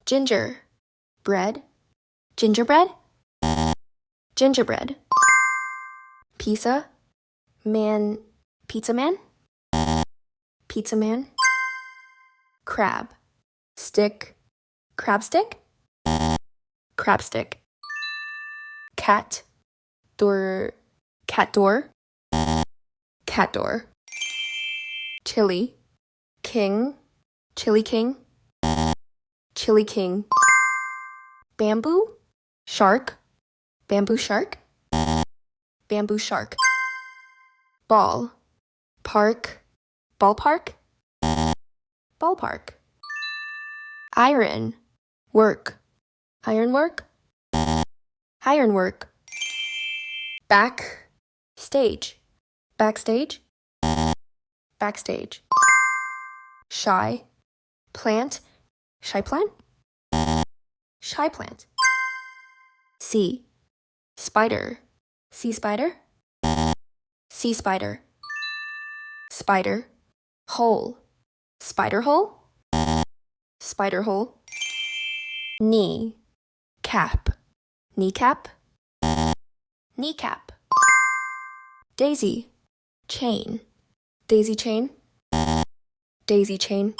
Ginger. Bread. Gingerbread. Gingerbread. Pizza. Man. Pizza man. Pizza man. Crab. Stick. Crab stick. Crab stick. Cat. Door. Cat door. Cat door. Chili. King. Chili king. Chili king. Bamboo. Shark. Bamboo shark. Bamboo shark. Ball. Park. Ballpark. Ballpark. Iron. Work. Iron work. Iron work. Back. Stage. Backstage. Backstage. Shy. Plant. Shy plant. Shy plant. Sea. Spider. Sea spider. Sea spider. Spider. Hole. Spider hole. Spider hole. Knee. Cap. Kneecap. Kneecap. Daisy. Chain. Daisy chain. Daisy chain.